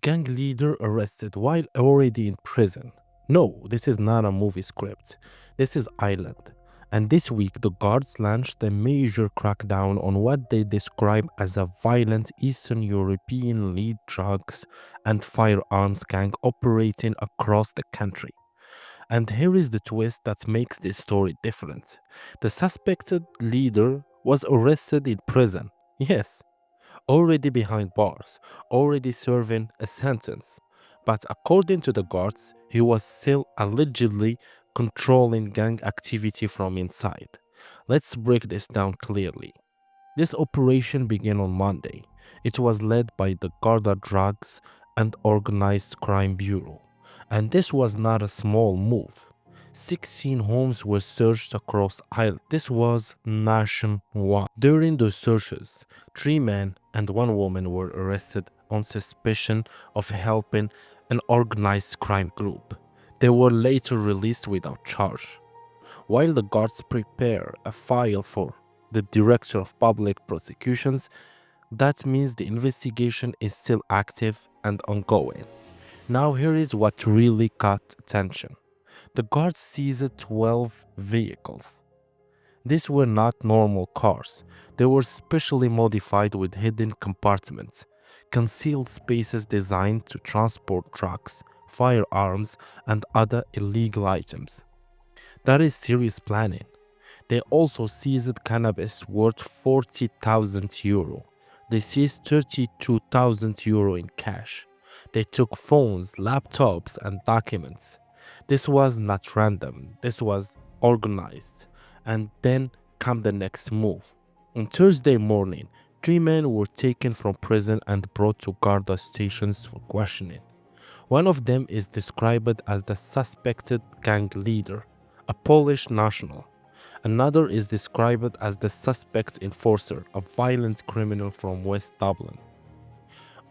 Gang leader arrested while already in prison. No, this is not a movie script. This is Ireland. And this week, the guards launched a major crackdown on what they describe as a violent Eastern European lead drugs and firearms gang operating across the country. And here is the twist that makes this story different. The suspected leader was arrested in prison. Yes, already behind bars, already serving a sentence. But according to the guards, he was still allegedly controlling gang activity from inside. Let's break this down clearly. This operation began on Monday. It was led by the Garda Drugs and Organized Crime Bureau. And this was not a small move. 16 homes were searched across Ireland. This was nationwide. During the searches, 3 men and 1 woman were arrested on suspicion of helping an organized crime group. They were later released without charge. While the guards prepare a file for the Director of Public Prosecutions, that means the investigation is still active and ongoing. Now here is what really caught attention. The guards seized 12 vehicles. These were not normal cars. They were specially modified with hidden compartments, concealed spaces designed to transport drugs, firearms, and other illegal items. That is serious planning. They also seized cannabis worth 40,000 euro. They seized 32,000 euro in cash. They took phones, laptops, and documents. This was not random, this was organized. And then came the next move. On Thursday morning, 3 men were taken from prison and brought to Garda stations for questioning. One of them is described as the suspected gang leader, a Polish national. Another is described as the suspect enforcer, a violent criminal from West Dublin.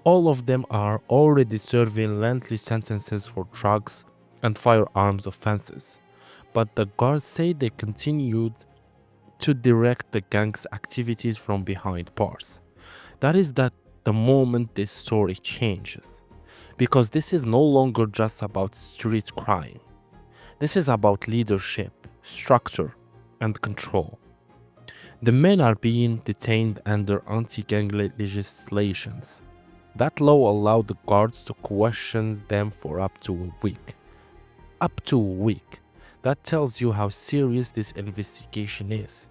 All of them are already serving lengthy sentences for drugs and firearms offenses, but the guards say they continued to direct the gang's activities from behind bars. That is the moment this story changes, because this is no longer just about street crime. This is about leadership, structure, and control. The men are being detained under anti-gang legislations. That law allowed the guards to question them for up to a week. Up to a week. That tells you how serious this investigation is.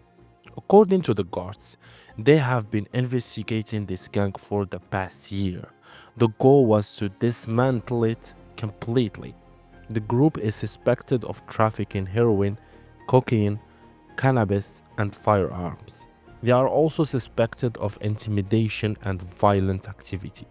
According to the guards, they have been investigating this gang for the past year. The goal was to dismantle it completely. The group is suspected of trafficking heroin, cocaine, cannabis, and firearms. They are also suspected of intimidation and violent activity.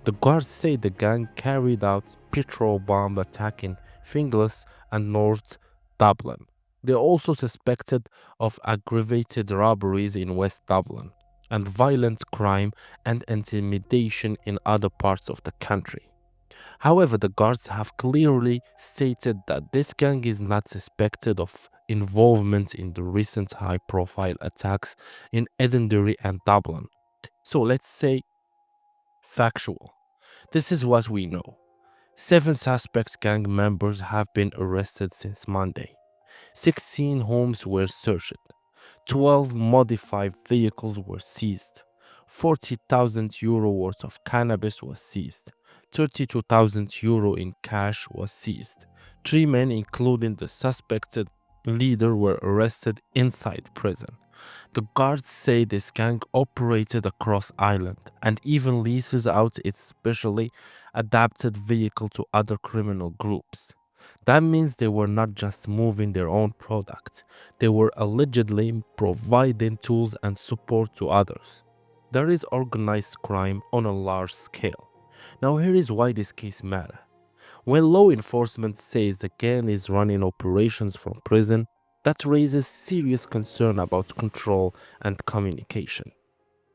The guards say the gang carried out petrol bomb attack in Finglas and North Dublin. They are also suspected of aggravated robberies in West Dublin and violent crime and intimidation in other parts of the country. However, the guards have clearly stated that this gang is not suspected of involvement in the recent high-profile attacks in Edinburgh and Dublin. So let's say factual. This is what we know. 7 suspect gang members have been arrested since Monday. 16 homes were searched. 12 modified vehicles were seized. 40,000 euro worth of cannabis was seized. 32,000 euro in cash was seized. 3 men, including the suspected leader, were arrested inside prison. The guards say this gang operated across Ireland and even leases out its specially adapted vehicle to other criminal groups. That means they were not just moving their own product, they were allegedly providing tools and support to others. There is organized crime on a large scale. Now here is why this case matters. When law enforcement says the gang is running operations from prison, that raises serious concern about control and communication.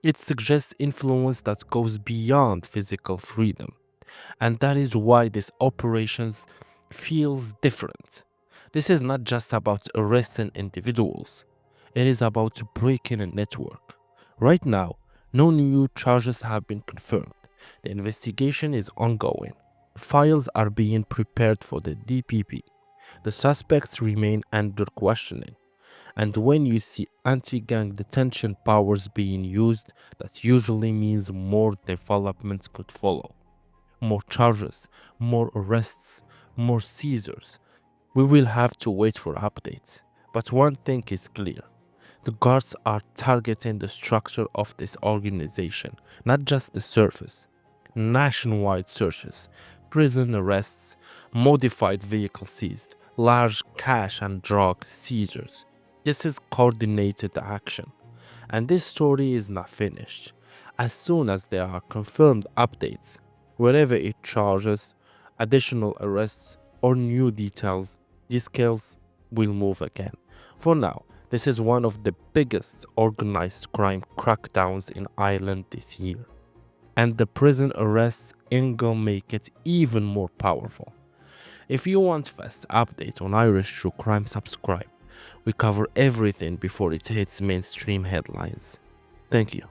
It suggests influence that goes beyond physical freedom. And that is why this operations feels different. This is not just about arresting individuals. It is about breaking a network. Right now, no new charges have been confirmed. The investigation is ongoing. Files are being prepared for the DPP. The suspects remain under questioning. And when you see anti-gang detention powers being used, that usually means more developments could follow. More charges, more arrests, more seizures. We will have to wait for updates. But one thing is clear. The guards are targeting the structure of this organization, not just the surface. Nationwide searches, prison arrests, modified vehicle seized, large cash and drug seizures. This is coordinated action. And this story is not finished. As soon as there are confirmed updates, wherever it charges, additional arrests, or new details, these scales will move again. For now, this is one of the biggest organized crime crackdowns in Ireland this year. And the prison arrests ain't gonna make it even more powerful. If you want fast update on Irish true crime, subscribe. We cover everything before it hits mainstream headlines. Thank you.